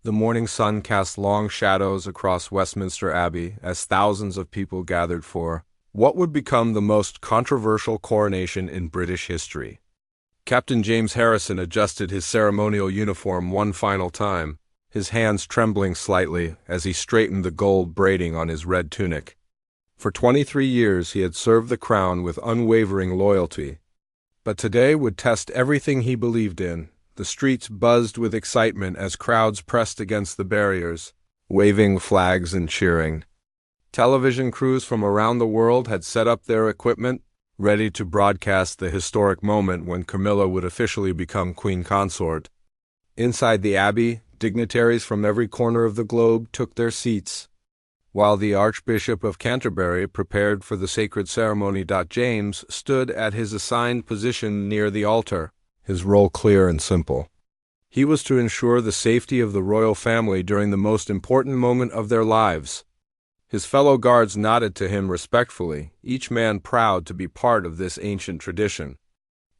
The morning sun cast long shadows across Westminster Abbey as thousands of people gathered for what would become the most controversial coronation in British history. Captain James Harrison adjusted his ceremonial uniform one final time, his hands trembling slightly as he straightened the gold braiding on his red tunic. For 23 years he had served the crown with unwavering loyalty, but today would test everything he believed in. The streets buzzed with excitement as crowds pressed against the barriers, waving flags and cheering. Television crews from around the world had set up their equipment, ready to broadcast the historic moment when Camilla would officially become Queen Consort. Inside the Abbey, dignitaries from every corner of the globe took their seats, while the Archbishop of Canterbury prepared for the sacred ceremony. James stood at his assigned position near the altar, his role clear and simple. He was to ensure the safety of the royal family during the most important moment of their lives. His fellow guards nodded to him respectfully, each man proud to be part of this ancient tradition.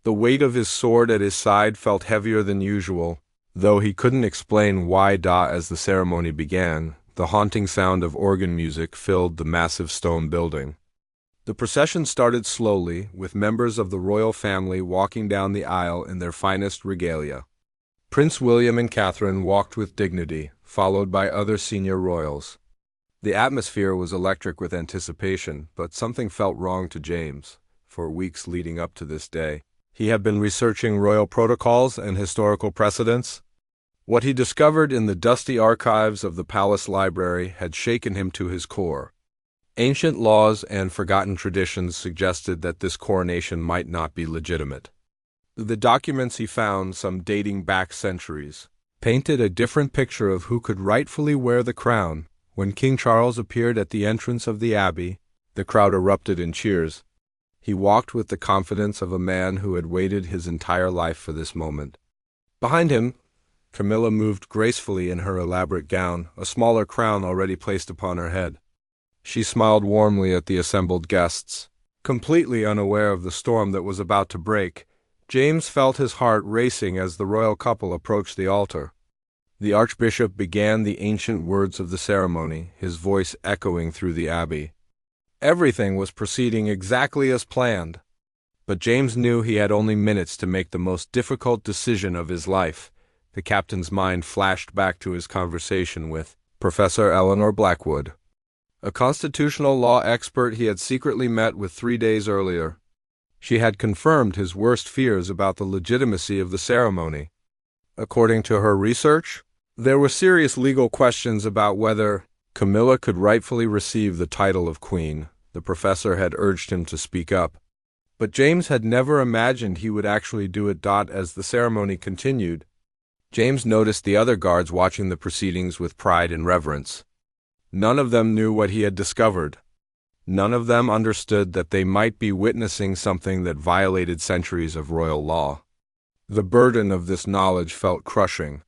The weight of his sword at his side felt heavier than usual, though he couldn't explain why. As the ceremony began, the haunting sound of organ music filled the massive stone building. The procession started slowly, with members of the royal family walking down the aisle in their finest regalia. Prince William and Catherine walked with dignity, followed by other senior royals. The atmosphere was electric with anticipation, but something felt wrong to James. For weeks leading up to this day, he had been researching royal protocols and historical precedents. What he discovered in the dusty archives of the palace library had shaken him to his core. Ancient laws and forgotten traditions suggested that this coronation might not be legitimate. The documents he found, some dating back centuries, painted a different picture of who could rightfully wear the crown. When King Charles appeared at the entrance of the Abbey, the crowd erupted in cheers. He walked with the confidence of a man who had waited his entire life for this moment. Behind him, Camilla moved gracefully in her elaborate gown, a smaller crown already placed upon her head. She smiled warmly at the assembled guests. Completely unaware of the storm that was about to break, James felt his heart racing as the royal couple approached the altar. The Archbishop began the ancient words of the ceremony, his voice echoing through the Abbey. Everything was proceeding exactly as planned, but James knew he had only minutes to make the most difficult decision of his life. The captain's mind flashed back to his conversation with Professor Eleanor Blackwood, a constitutional law expert he had secretly met with 3 days earlier. She had confirmed his worst fears about the legitimacy of the ceremony. According to her research, there were serious legal questions about whether Camilla could rightfully receive the title of queen. The professor had urged him to speak up, but James had never imagined he would actually do it. As the ceremony continued, James noticed the other guards watching the proceedings with pride and reverence. None of them knew what he had discovered. None of them understood that they might be witnessing something that violated centuries of royal law. The burden of this knowledge felt crushing,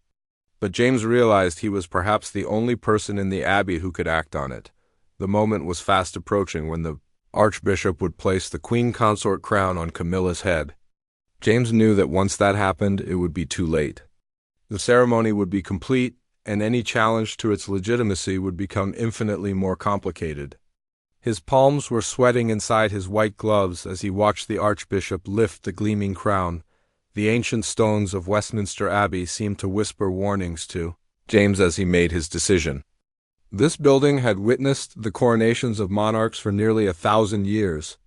but James realized he was perhaps the only person in the Abbey who could act on it. The moment was fast approaching when the Archbishop would place the Queen Consort crown on Camilla's head. James knew that once that happened, it would be too late. The ceremony would be complete, and any challenge to its legitimacy would become infinitely more complicated. His palms were sweating inside his white gloves as he watched the Archbishop lift the gleaming crown. The ancient stones of Westminster Abbey seemed to whisper warnings to James as he made his decision. This building had witnessed the coronations of monarchs for nearly 1,000 years.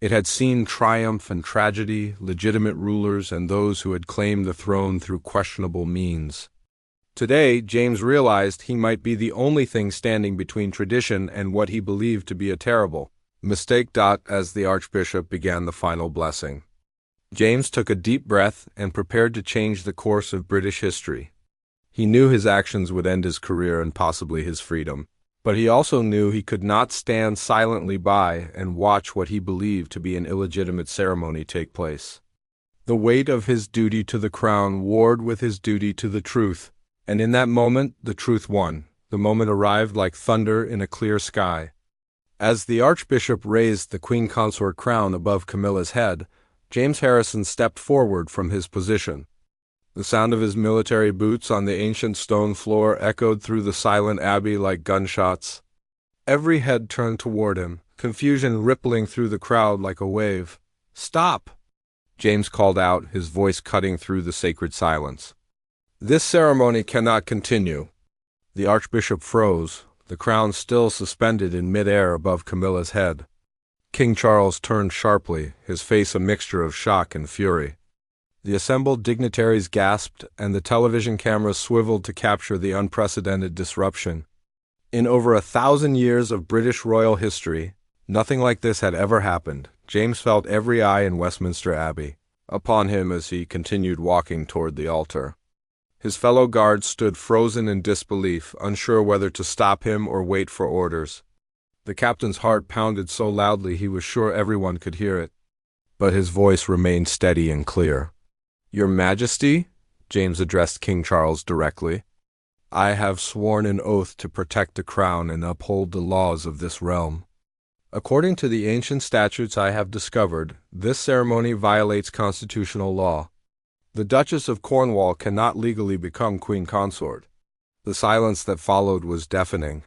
It had seen triumph and tragedy, legitimate rulers, and those who had claimed the throne through questionable means. Today, James realized he might be the only thing standing between tradition and what he believed to be a terrible mistake. As the Archbishop began the final blessing, James took a deep breath and prepared to change the course of British history. He knew his actions would end his career and possibly his freedom, but he also knew he could not stand silently by and watch what he believed to be an illegitimate ceremony take place. The weight of his duty to the crown warred with his duty to the truth, and in that moment the truth won. The moment arrived like thunder in a clear sky. As the Archbishop raised the Queen Consort crown above Camilla's head, James Harrison stepped forward from his position. The sound of his military boots on the ancient stone floor echoed through the silent abbey like gunshots. Every head turned toward him, confusion rippling through the crowd like a wave. "Stop!" James called out, his voice cutting through the sacred silence. "This ceremony cannot continue." The archbishop froze, the crown still suspended in midair above Camilla's head. King Charles turned sharply, his face a mixture of shock and fury. The assembled dignitaries gasped, and the television cameras swiveled to capture the unprecedented disruption. In over 1,000 years of British royal history, nothing like this had ever happened. James felt every eye in Westminster Abbey upon him as he continued walking toward the altar. His fellow guards stood frozen in disbelief, unsure whether to stop him or wait for orders. The captain's heart pounded so loudly he was sure everyone could hear it. But his voice remained steady and clear. "Your Majesty," James addressed King Charles directly, "I have sworn an oath to protect the crown and uphold the laws of this realm. According to the ancient statutes I have discovered, this ceremony violates constitutional law. The Duchess of Cornwall cannot legally become Queen Consort." The silence that followed was deafening.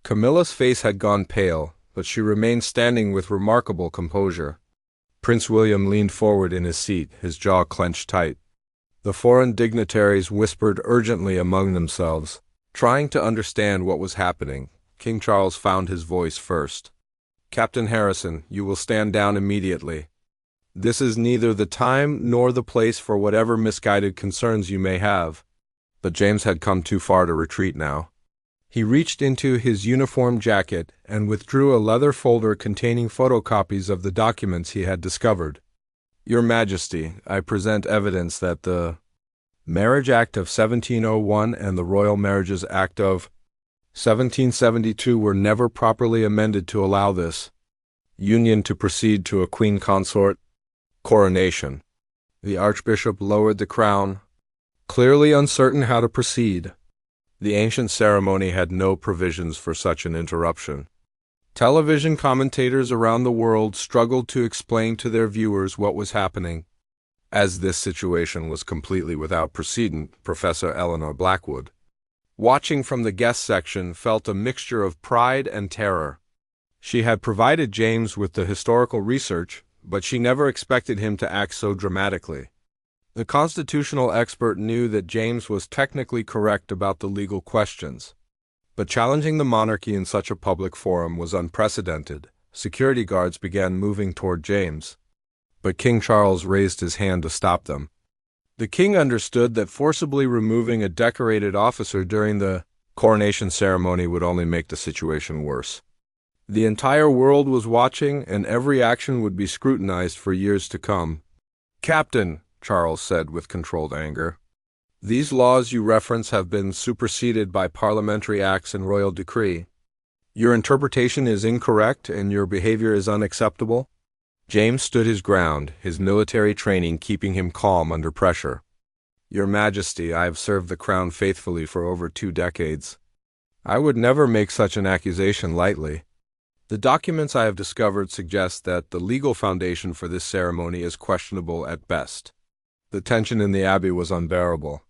Camilla's face had gone pale, but she remained standing with remarkable composure. Prince William leaned forward in his seat, his jaw clenched tight. The foreign dignitaries whispered urgently among themselves, trying to understand what was happening. King Charles found his voice first. "Captain Harrison, you will stand down immediately. This is neither the time nor the place for whatever misguided concerns you may have." But James had come too far to retreat now. He reached into his uniform jacket and withdrew a leather folder containing photocopies of the documents he had discovered. "Your Majesty, I present evidence that the Marriage Act of 1701 and the Royal Marriages Act of 1772 were never properly amended to allow this union to proceed to a queen consort coronation." The archbishop lowered the crown, clearly uncertain how to proceed. The ancient ceremony had no provisions for such an interruption. Television commentators around the world struggled to explain to their viewers what was happening. As this situation was completely without precedent, Professor Eleanor Blackwood, watching from the guest section, felt a mixture of pride and terror. She had provided James with the historical research, but she never expected him to act so dramatically. The constitutional expert knew that James was technically correct about the legal questions, but challenging the monarchy in such a public forum was unprecedented. Security guards began moving toward James, but King Charles raised his hand to stop them. The king understood that forcibly removing a decorated officer during the coronation ceremony would only make the situation worse. The entire world was watching, and every action would be scrutinized for years to come. "Captain," Charles said with controlled anger, "these laws you reference have been superseded by parliamentary acts and royal decree. Your interpretation is incorrect and your behavior is unacceptable." James stood his ground, his military training keeping him calm under pressure. "Your Majesty, I have served the crown faithfully for over 2 decades. I would never make such an accusation lightly. The documents I have discovered suggest that the legal foundation for this ceremony is questionable at best." The tension in the abbey was unbearable.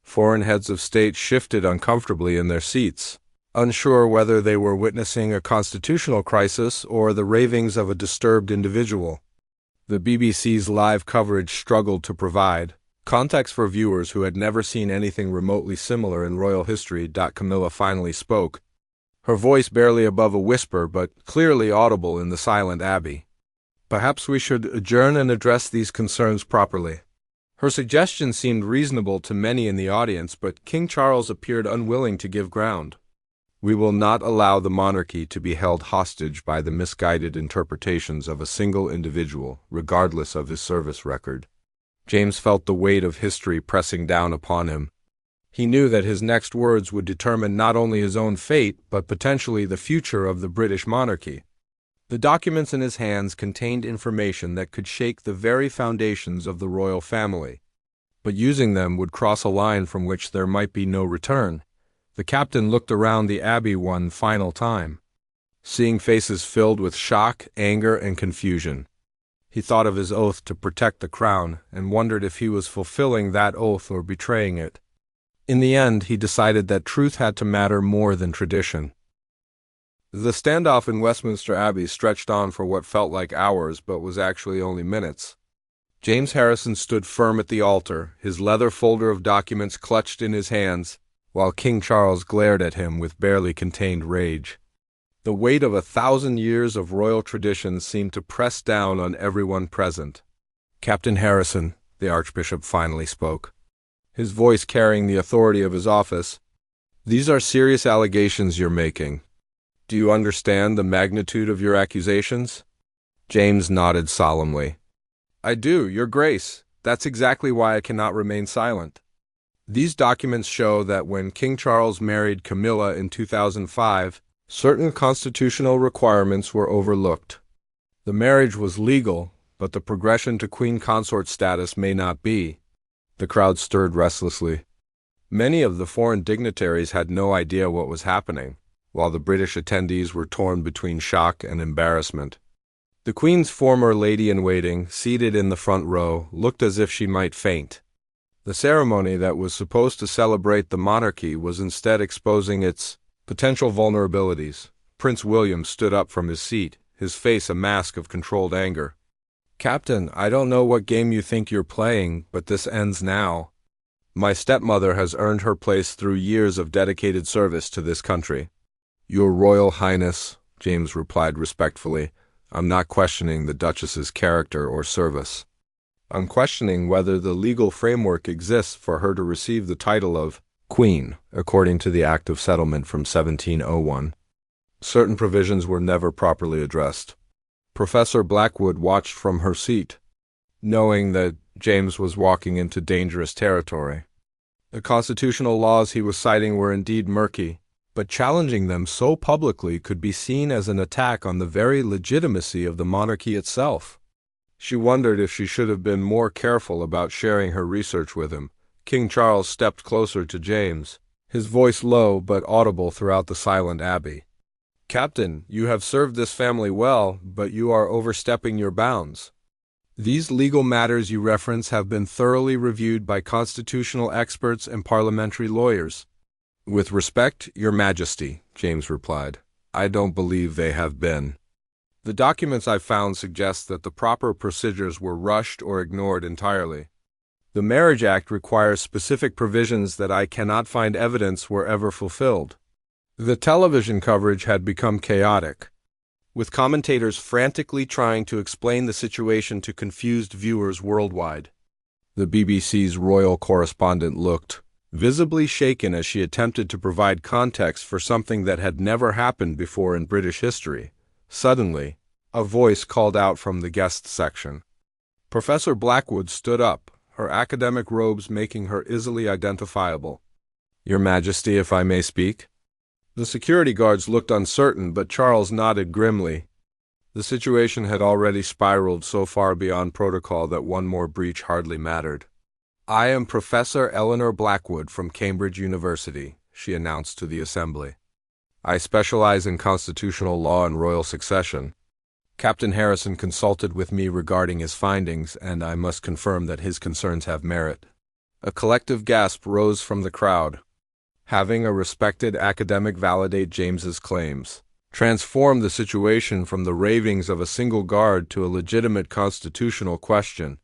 Foreign heads of state shifted uncomfortably in their seats, unsure whether they were witnessing a constitutional crisis or the ravings of a disturbed individual. The BBC's live coverage struggled to provide context for viewers who had never seen anything remotely similar in royal history. Camilla finally spoke, her voice barely above a whisper but clearly audible in the silent abbey. "Perhaps we should adjourn and address these concerns properly." Her suggestion seemed reasonable to many in the audience, but King Charles appeared unwilling to give ground. "We will not allow the monarchy to be held hostage by the misguided interpretations of a single individual, regardless of his service record." James felt the weight of history pressing down upon him. He knew that his next words would determine not only his own fate, but potentially the future of the British monarchy. The documents in his hands contained information that could shake the very foundations of the royal family, but using them would cross a line from which there might be no return. The captain looked around the abbey one final time, seeing faces filled with shock, anger, and confusion. He thought of his oath to protect the crown and wondered if he was fulfilling that oath or betraying it. In the end, he decided that truth had to matter more than tradition. The standoff in Westminster Abbey stretched on for what felt like hours but was actually only minutes. James Harrison stood firm at the altar, his leather folder of documents clutched in his hands, while King Charles glared at him with barely contained rage. The weight of 1,000 years of royal tradition seemed to press down on everyone present. "Captain Harrison," the Archbishop finally spoke, his voice carrying the authority of his office, "these are serious allegations you're making. Do you understand the magnitude of your accusations?" James nodded solemnly. "I do, Your Grace. That's exactly why I cannot remain silent. These documents show that when King Charles married Camilla in 2005, certain constitutional requirements were overlooked. The marriage was legal, but the progression to queen consort status may not be." The crowd stirred restlessly. Many of the foreign dignitaries had no idea what was happening, while the British attendees were torn between shock and embarrassment. The Queen's former lady-in-waiting, seated in the front row, looked as if she might faint. The ceremony that was supposed to celebrate the monarchy was instead exposing its potential vulnerabilities. Prince William stood up from his seat, his face a mask of controlled anger. "Captain, I don't know what game you think you're playing, but this ends now. My stepmother has earned her place through years of dedicated service to this country." "Your Royal Highness," James replied respectfully, "I'm not questioning the Duchess's character or service. I'm questioning whether the legal framework exists for her to receive the title of Queen, according to the Act of Settlement from 1701. Certain provisions were never properly addressed." Professor Blackwood watched from her seat, knowing that James was walking into dangerous territory. The constitutional laws he was citing were indeed murky, but challenging them so publicly could be seen as an attack on the very legitimacy of the monarchy itself. She wondered if she should have been more careful about sharing her research with him. King Charles stepped closer to James, his voice low but audible throughout the silent abbey. "Captain, you have served this family well, but you are overstepping your bounds. These legal matters you reference have been thoroughly reviewed by constitutional experts and parliamentary lawyers." "With respect, Your Majesty," James replied, "I don't believe they have been. The documents I've found suggest that the proper procedures were rushed or ignored entirely. The Marriage Act requires specific provisions that I cannot find evidence were ever fulfilled. The television coverage had become chaotic, with commentators frantically trying to explain the situation to confused viewers worldwide." The BBC's royal correspondent looked visibly shaken as she attempted to provide context for something that had never happened before in British history. Suddenly, a voice called out from the guest section. Professor Blackwood stood up, her academic robes making her easily identifiable. "Your Majesty, if I may speak?" The security guards looked uncertain, but Charles nodded grimly. The situation had already spiraled so far beyond protocol that one more breach hardly mattered. "I am Professor Eleanor Blackwood from Cambridge University," she announced to the assembly. "I specialize in constitutional law and royal succession. Captain Harrison consulted with me regarding his findings, and I must confirm that his concerns have merit." A collective gasp rose from the crowd. Having a respected academic validate James's claims transformed the situation from the ravings of a single guard to a legitimate constitutional question.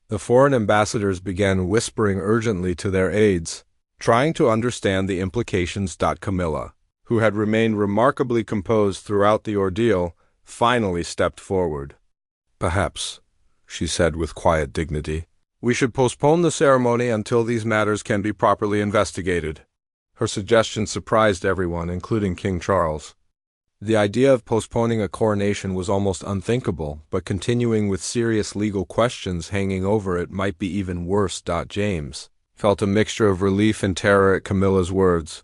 The foreign ambassadors began whispering urgently to their aides, trying to understand the implications. Camilla, who had remained remarkably composed throughout the ordeal, finally stepped forward. "Perhaps," she said with quiet dignity, "we should postpone the ceremony until these matters can be properly investigated." Her suggestion surprised everyone, including King Charles. The idea of postponing a coronation was almost unthinkable, but continuing with serious legal questions hanging over it might be even worse. James felt a mixture of relief and terror at Camilla's words.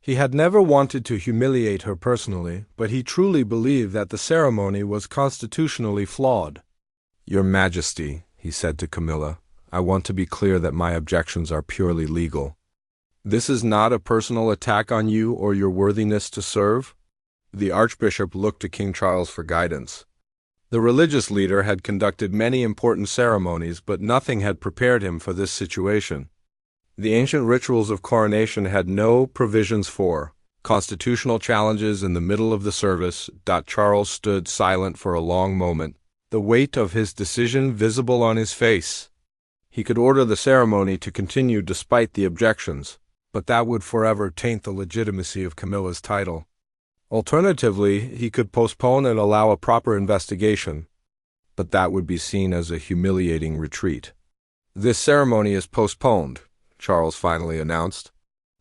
He had never wanted to humiliate her personally, but he truly believed that the ceremony was constitutionally flawed. "Your Majesty," he said to Camilla, "I want to be clear that my objections are purely legal. This is not a personal attack on you or your worthiness to serve." The Archbishop looked to King Charles for guidance. The religious leader had conducted many important ceremonies, but nothing had prepared him for this situation. The ancient rituals of coronation had no provisions for constitutional challenges in the middle of the service. Charles stood silent for a long moment, the weight of his decision visible on his face. He could order the ceremony to continue despite the objections, but that would forever taint the legitimacy of Camilla's title. Alternatively, he could postpone and allow a proper investigation, but that would be seen as a humiliating retreat. "This ceremony is postponed," Charles finally announced,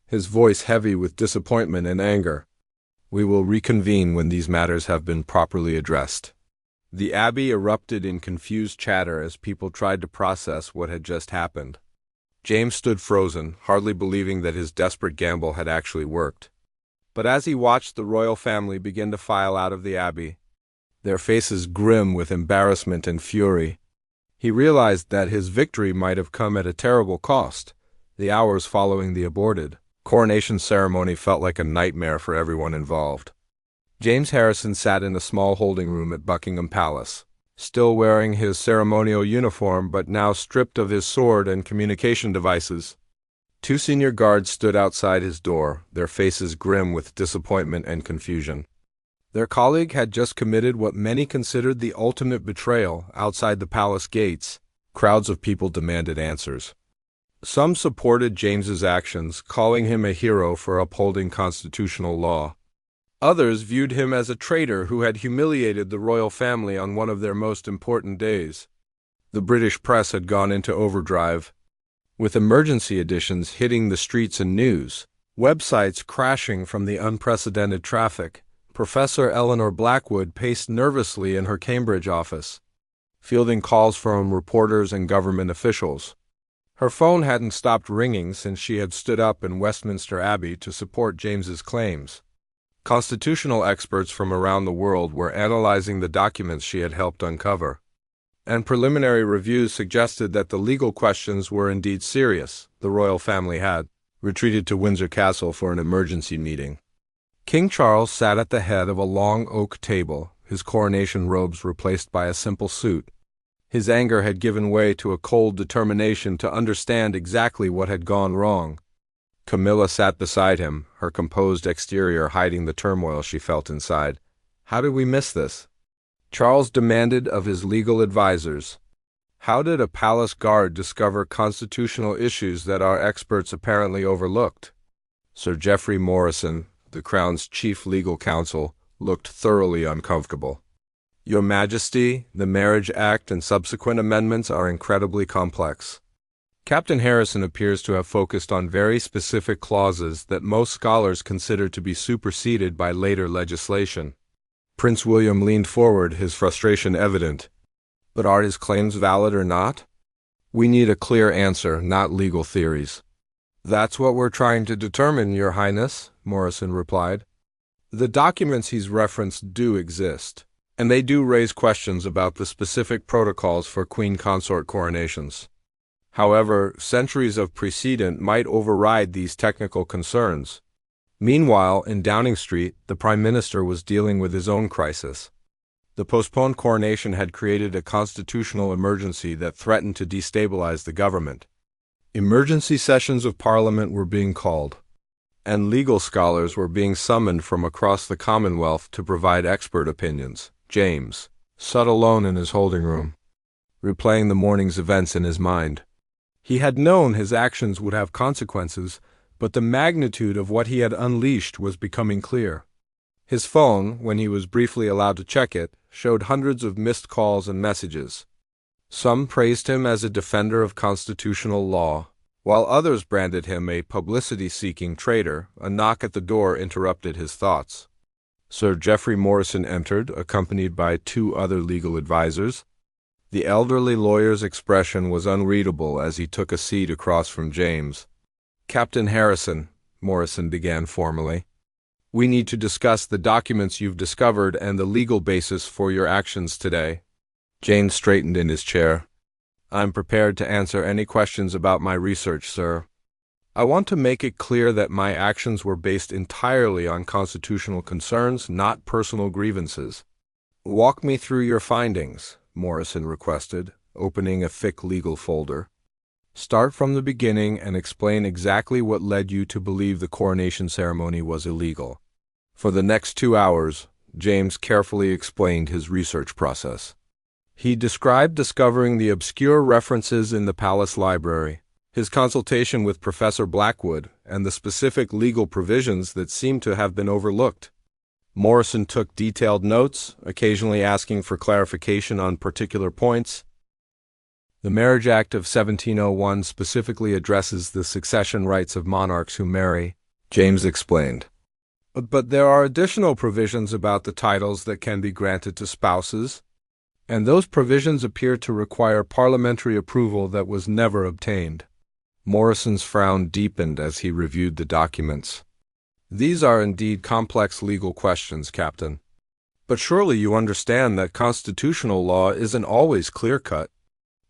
his voice heavy with disappointment and anger. "We will reconvene when these matters have been properly addressed." The Abbey erupted in confused chatter as people tried to process what had just happened. James stood frozen, hardly believing that his desperate gamble had actually worked. But as he watched the royal family begin to file out of the Abbey, their faces grim with embarrassment and fury, he realized that his victory might have come at a terrible cost. The hours following the aborted coronation ceremony felt like a nightmare for everyone involved. James Harrison sat in a small holding room at Buckingham Palace, still wearing his ceremonial uniform but now stripped of his sword and communication devices. Two senior guards stood outside his door, their faces grim with disappointment and confusion. Their colleague had just committed what many considered the ultimate betrayal outside the palace gates. Crowds of people demanded answers. Some supported James's actions, calling him a hero for upholding constitutional law. Others viewed him as a traitor who had humiliated the royal family on one of their most important days. The British press had gone into overdrive, with emergency editions hitting the streets and news, websites crashing from the unprecedented traffic. Professor Eleanor Blackwood paced nervously in her Cambridge office, fielding calls from reporters and government officials. Her phone hadn't stopped ringing since she had stood up in Westminster Abbey to support James's claims. Constitutional experts from around the world were analyzing the documents she had helped uncover, and preliminary reviews suggested that the legal questions were indeed serious. The royal family had retreated to Windsor Castle for an emergency meeting. King Charles sat at the head of a long oak table, his coronation robes replaced by a simple suit. His anger had given way to a cold determination to understand exactly what had gone wrong. Camilla sat beside him, her composed exterior hiding the turmoil she felt inside. "How did we miss this?" Charles demanded of his legal advisers. "How did a palace guard discover constitutional issues that our experts apparently overlooked?" Sir Geoffrey Morrison, the Crown's chief legal counsel, looked thoroughly uncomfortable. "Your Majesty, the Marriage Act and subsequent amendments are incredibly complex." Captain Harrison appears to have focused on very specific clauses that most scholars consider to be superseded by later legislation. Prince William leaned forward, his frustration evident. "But are his claims valid or not? We need a clear answer, not legal theories." "That's what we're trying to determine, Your Highness," Morrison replied. "The documents he's referenced do exist, and they do raise questions about the specific protocols for queen consort coronations. However, centuries of precedent might override these technical concerns." Meanwhile, in Downing Street, the Prime Minister was dealing with his own crisis. The postponed coronation had created a constitutional emergency that threatened to destabilize the government. Emergency sessions of Parliament were being called, and legal scholars were being summoned from across the Commonwealth to provide expert opinions. James sat alone in his holding room, replaying the morning's events in his mind. He had known his actions would have consequences, but the magnitude of what he had unleashed was becoming clear. His phone, when he was briefly allowed to check it, showed hundreds of missed calls and messages. Some praised him as a defender of constitutional law, while others branded him a publicity-seeking traitor. A knock at the door interrupted his thoughts. Sir Geoffrey Morrison entered, accompanied by two other legal advisers. The elderly lawyer's expression was unreadable as he took a seat across from James. "Captain Harrison," Morrison began formally, "we need to discuss the documents you've discovered and the legal basis for your actions today." James straightened in his chair. "I'm prepared to answer any questions about my research, sir. I want to make it clear that my actions were based entirely on constitutional concerns, not personal grievances." Walk me through your findings, Morrison requested, opening a thick legal folder. Start from the beginning and explain exactly what led you to believe the coronation ceremony was illegal. For the next 2 hours, James carefully explained his research process. He described discovering the obscure references in the palace library, his consultation with Professor Blackwood, and the specific legal provisions that seemed to have been overlooked. Morrison took detailed notes, occasionally asking for clarification on particular points. The Marriage Act of 1701 specifically addresses the succession rights of monarchs who marry, James explained. But there are additional provisions about the titles that can be granted to spouses, and those provisions appear to require parliamentary approval that was never obtained. Morrison's frown deepened as he reviewed the documents. These are indeed complex legal questions, Captain. But surely you understand that constitutional law isn't always clear-cut.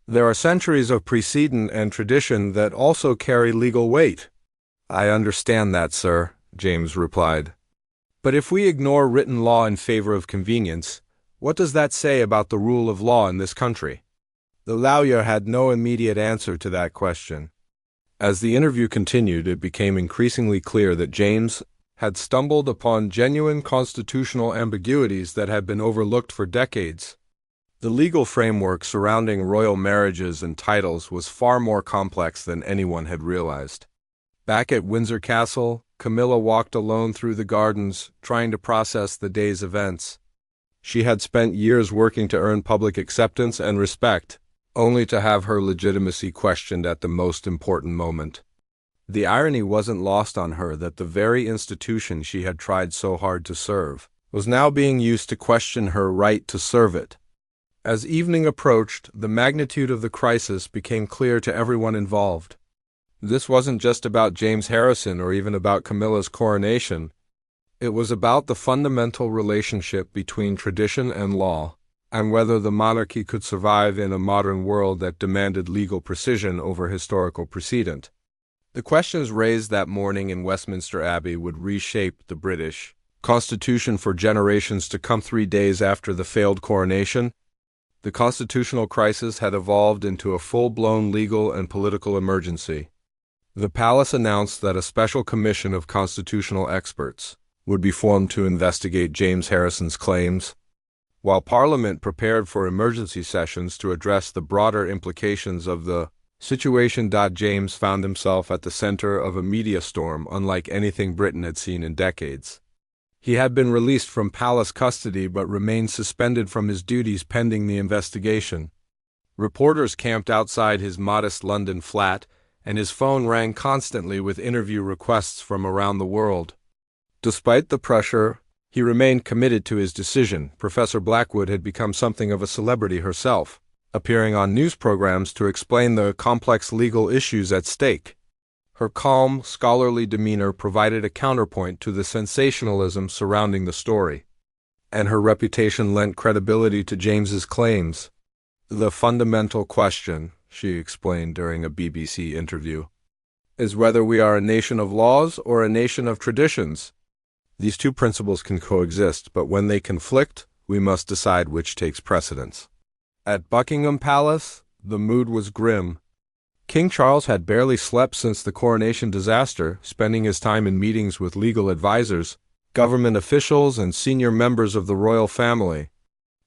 There are centuries of precedent and tradition that also carry legal weight. I understand that, sir, James replied. But if we ignore written law in favor of convenience, what does that say about the rule of law in this country? The lawyer had no immediate answer to that question. As the interview continued, it became increasingly clear that James had stumbled upon genuine constitutional ambiguities that had been overlooked for decades. The legal framework surrounding royal marriages and titles was far more complex than anyone had realized. Back at Windsor Castle, Camilla walked alone through the gardens, trying to process the day's events. She had spent years working to earn public acceptance and respect, only to have her legitimacy questioned at the most important moment. The irony wasn't lost on her that the very institution she had tried so hard to serve was now being used to question her right to serve it. As evening approached, the magnitude of the crisis became clear to everyone involved. This wasn't just about James Harrison or even about Camilla's coronation. It was about the fundamental relationship between tradition and law, and whether the monarchy could survive in a modern world that demanded legal precision over historical precedent. The questions raised that morning in Westminster Abbey would reshape the British Constitution for generations to come. 3 days after the failed coronation, the constitutional crisis had evolved into a full-blown legal and political emergency. The palace announced that a special commission of constitutional experts would be formed to investigate James Harrison's claims, while Parliament prepared for emergency sessions to address the broader implications of the situation. James found himself at the center of a media storm unlike anything Britain had seen in decades. He had been released from palace custody but remained suspended from his duties pending the investigation. Reporters camped outside his modest London flat, and his phone rang constantly with interview requests from around the world. Despite the pressure, he remained committed to his decision. Professor Blackwood had become something of a celebrity herself, appearing on news programs to explain the complex legal issues at stake. Her calm, scholarly demeanor provided a counterpoint to the sensationalism surrounding the story, and her reputation lent credibility to James's claims. The fundamental question, she explained during a BBC interview, is whether we are a nation of laws or a nation of traditions. These two principles can coexist, but when they conflict, we must decide which takes precedence. At Buckingham Palace, the mood was grim. King Charles had barely slept since the coronation disaster, spending his time in meetings with legal advisors, government officials, and senior members of the royal family.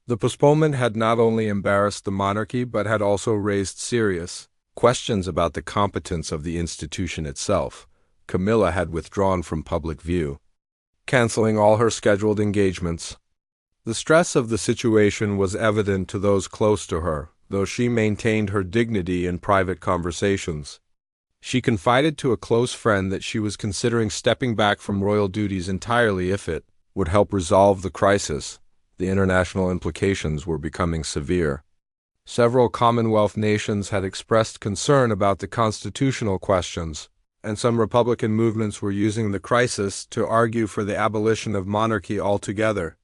The postponement had not only embarrassed the monarchy but had also raised serious questions about the competence of the institution itself. Camilla had withdrawn from public view, canceling all her scheduled engagements. The stress of the situation was evident to those close to her, though she maintained her dignity in private conversations. She confided to a close friend that she was considering stepping back from royal duties entirely if it would help resolve the crisis. The international implications were becoming severe. Several Commonwealth nations had expressed concern about the constitutional questions, and some Republican movements were using the crisis to argue for the abolition of monarchy altogether.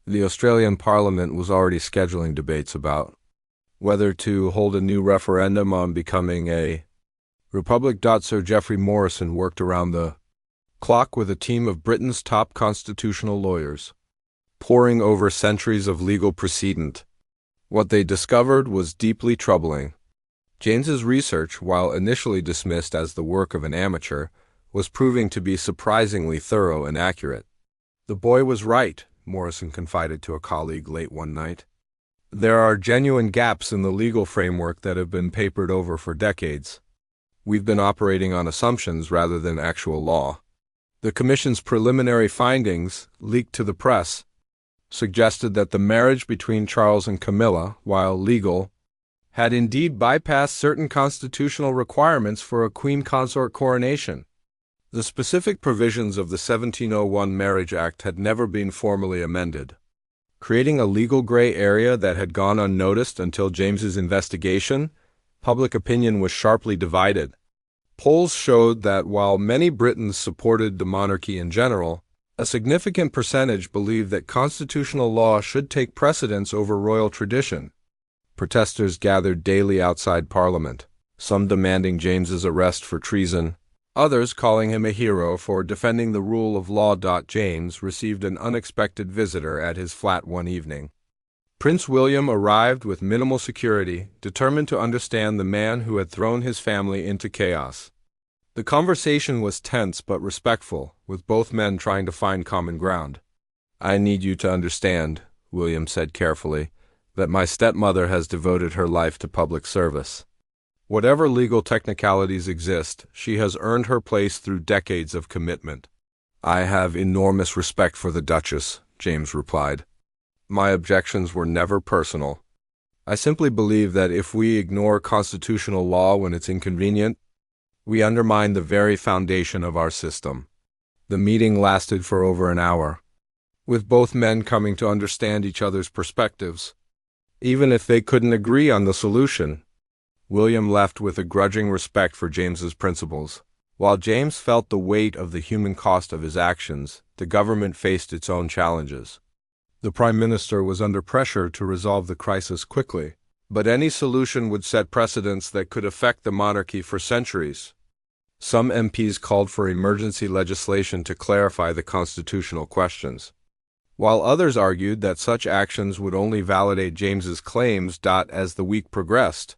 The Australian Parliament was already scheduling debates about whether to hold a new referendum on becoming a republic. Sir Geoffrey Morrison worked around the clock with a team of Britain's top constitutional lawyers. poring over centuries of legal precedent. What they discovered was deeply troubling. James's research, while initially dismissed as the work of an amateur, was proving to be surprisingly thorough and accurate. "The boy was right," Morrison confided to a colleague late one night. "There are genuine gaps in the legal framework that have been papered over for decades. We've been operating on assumptions rather than actual law." The Commission's preliminary findings, leaked to the press, suggested that the marriage between Charles and Camilla, while legal, had indeed bypassed certain constitutional requirements for a queen consort coronation. The specific provisions of the 1701 Marriage Act had never been formally amended, creating a legal gray area that had gone unnoticed until James's investigation. Public opinion was sharply divided. Polls showed that while many Britons supported the monarchy in general, a significant percentage believed that constitutional law should take precedence over royal tradition. Protesters gathered daily outside Parliament, some demanding James's arrest for treason, others calling him a hero for defending the rule of law. James received an unexpected visitor at his flat one evening. Prince William arrived with minimal security, determined to understand the man who had thrown his family into chaos. The conversation was tense but respectful, with both men trying to find common ground. "I need you to understand," William said carefully, "that my stepmother has devoted her life to public service. Whatever legal technicalities exist, she has earned her place through decades of commitment." "I have enormous respect for the Duchess," James replied. "My objections were never personal. I simply believe that if we ignore constitutional law when it's inconvenient, we undermine the very foundation of our system." The meeting lasted for over an hour, with both men coming to understand each other's perspectives, even if they couldn't agree on the solution. William left with a grudging respect for James's principles. While James felt the weight of the human cost of his actions, the government faced its own challenges. The Prime Minister was under pressure to resolve the crisis quickly, but any solution would set precedents that could affect the monarchy for centuries. Some MPs called for emergency legislation to clarify the constitutional questions, while others argued that such actions would only validate James's claims. As the week progressed,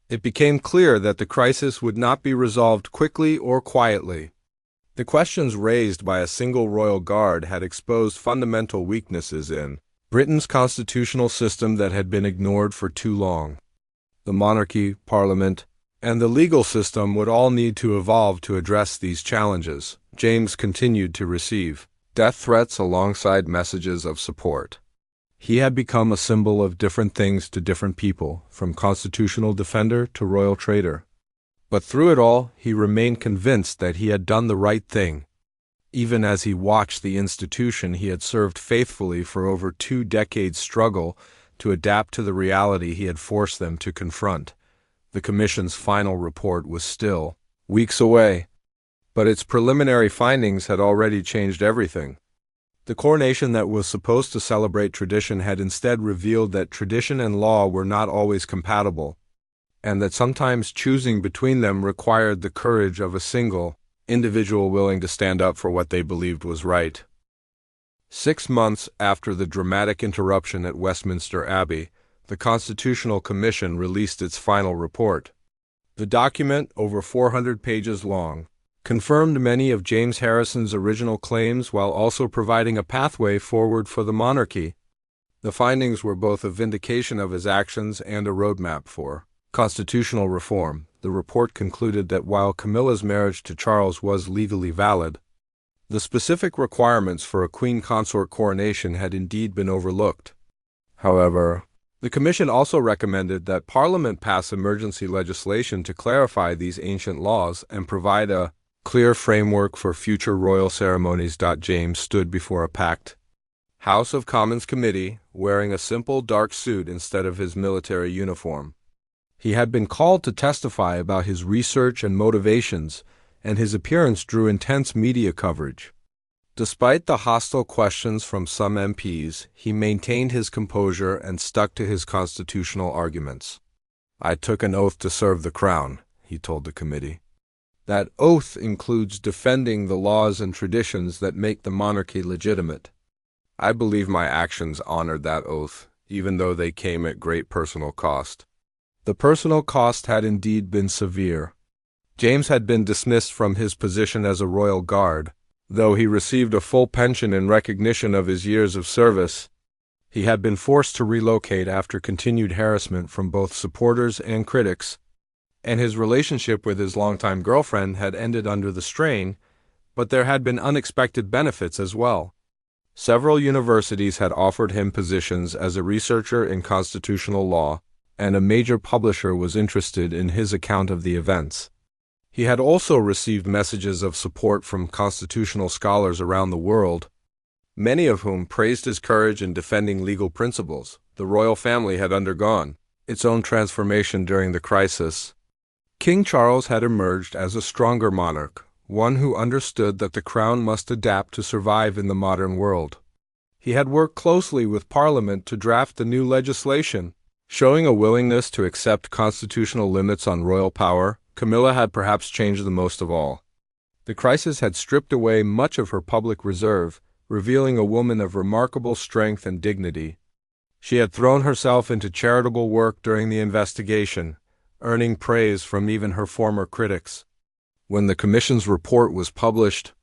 it became clear that the crisis would not be resolved quickly or quietly. The questions raised by a single royal guard had exposed fundamental weaknesses in Britain's constitutional system that had been ignored for too long. The monarchy, parliament, and the legal system would all need to evolve to address these challenges. James continued to receive death threats alongside messages of support. He had become a symbol of different things to different people, from constitutional defender to royal traitor. But through it all, he remained convinced that he had done the right thing, even as he watched the institution he had served faithfully for over 2 decades struggle to adapt to the reality he had forced them to confront. The Commission's final report was still weeks away, but its preliminary findings had already changed everything. The coronation that was supposed to celebrate tradition had instead revealed that tradition and law were not always compatible, and that sometimes choosing between them required the courage of a single individual willing to stand up for what they believed was right. 6 months after the dramatic interruption at Westminster Abbey, the Constitutional Commission released its final report. The document, over 400 pages long, confirmed many of James Harrison's original claims while also providing a pathway forward for the monarchy. The findings were both a vindication of his actions and a roadmap for constitutional reform. The report concluded that while Camilla's marriage to Charles was legally valid, the specific requirements for a queen consort coronation had indeed been overlooked. However, the Commission also recommended that Parliament pass emergency legislation to clarify these ancient laws and provide a clear framework for future royal ceremonies. James stood before a packed House of Commons committee, wearing a simple dark suit instead of his military uniform. He had been called to testify about his research and motivations, and his appearance drew intense media coverage. Despite the hostile questions from some MPs, he maintained his composure and stuck to his constitutional arguments. "I took an oath to serve the Crown," he told the committee. "That oath includes defending the laws and traditions that make the monarchy legitimate. I believe my actions honored that oath, even though they came at great personal cost. The personal cost had indeed been severe. James had been dismissed from his position as a royal guard, though he received a full pension in recognition of his years of service. He had been forced to relocate after continued harassment from both supporters and critics, and his relationship with his longtime girlfriend had ended under the strain, but there had been unexpected benefits as well. Several universities had offered him positions as a researcher in constitutional law, and a major publisher was interested in his account of the events. He had also received messages of support from constitutional scholars around the world, many of whom praised his courage in defending legal principles. The royal family had undergone its own transformation during the crisis. King Charles had emerged as a stronger monarch, one who understood that the crown must adapt to survive in the modern world. He had worked closely with Parliament to draft the new legislation, showing a willingness to accept constitutional limits on royal power. Camilla had perhaps changed the most of all. The crisis had stripped away much of her public reserve, revealing a woman of remarkable strength and dignity. She had thrown herself into charitable work during the investigation, earning praise from even her former critics. When the Commission's report was published,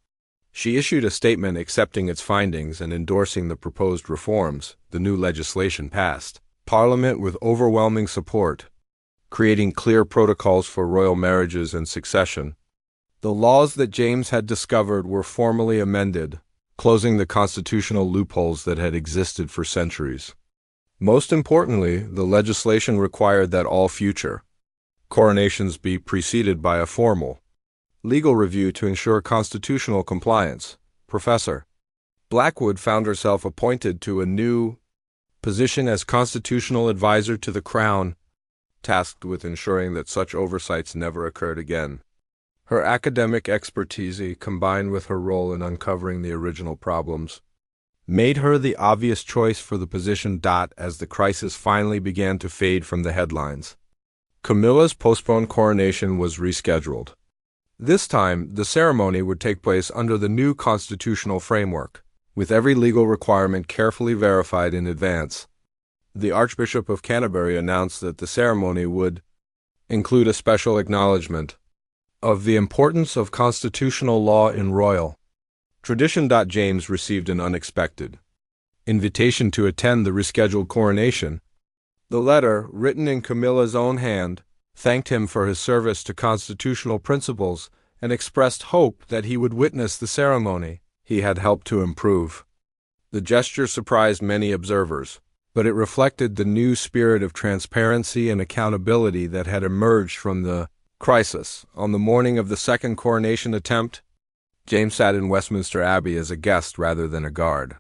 she issued a statement accepting its findings and endorsing the proposed reforms. The new legislation passed Parliament with overwhelming support, creating clear protocols for royal marriages and succession. The laws that James had discovered were formally amended, closing the constitutional loopholes that had existed for centuries. Most importantly, the legislation required that all future coronations be preceded by a formal legal review to ensure constitutional compliance. Professor Blackwood found herself appointed to a new position as constitutional advisor to the Crown, tasked with ensuring that such oversights never occurred again. Her academic expertise, combined with her role in uncovering the original problems, made her the obvious choice for the position. As the crisis finally began to fade from the headlines, Camilla's postponed coronation was rescheduled. This time, the ceremony would take place under the new constitutional framework, with every legal requirement carefully verified in advance. The Archbishop of Canterbury announced that the ceremony would include a special acknowledgement of the importance of constitutional law in royal tradition. James received an unexpected invitation to attend the rescheduled coronation. The letter, written in Camilla's own hand, thanked him for his service to constitutional principles and expressed hope that he would witness the ceremony he had helped to improve. The gesture surprised many observers, but it reflected the new spirit of transparency and accountability that had emerged from the crisis. On the morning of the second coronation attempt, James sat in Westminster Abbey as a guest rather than a guard.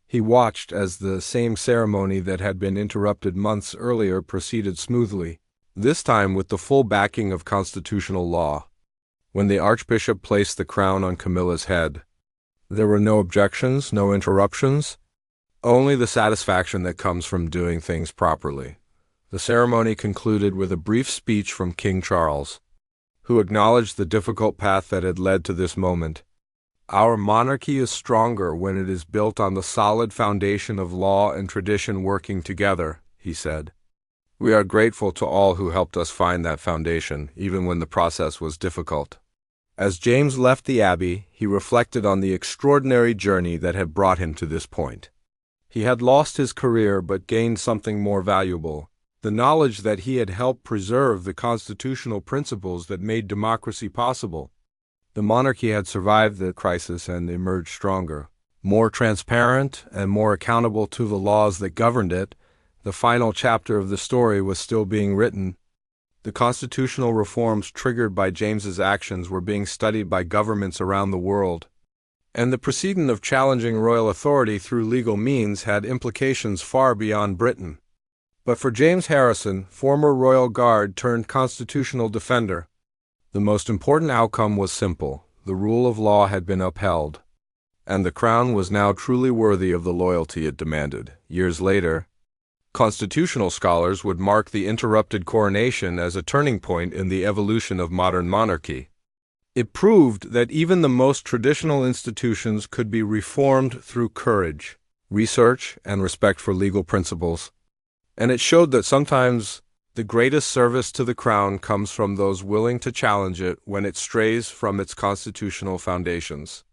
He watched as the same ceremony that had been interrupted months earlier proceeded smoothly, this time with the full backing of constitutional law. When the Archbishop placed the crown on Camilla's head, there were no objections, no interruptions, only the satisfaction that comes from doing things properly. The ceremony concluded with a brief speech from King Charles, who acknowledged the difficult path that had led to this moment. Our monarchy is stronger when it is built on the solid foundation of law and tradition working together, he said. We are grateful to all who helped us find that foundation, even when the process was difficult. As James left the Abbey, he reflected on the extraordinary journey that had brought him to this point. He had lost his career but gained something more valuable, the knowledge that he had helped preserve the constitutional principles that made democracy possible. The monarchy had survived the crisis and emerged stronger, more transparent and more accountable to the laws that governed it. The final chapter of the story was still being written. The constitutional reforms triggered by James's actions were being studied by governments around the world, and the precedent of challenging royal authority through legal means had implications far beyond Britain. But for James Harrison, former royal guard turned constitutional defender, the most important outcome was simple: the rule of law had been upheld, and the crown was now truly worthy of the loyalty it demanded. Years later, constitutional scholars would mark the interrupted coronation as a turning point in the evolution of modern monarchy. It proved that even the most traditional institutions could be reformed through courage, research, and respect for legal principles. And it showed that sometimes the greatest service to the crown comes from those willing to challenge it when it strays from its constitutional foundations.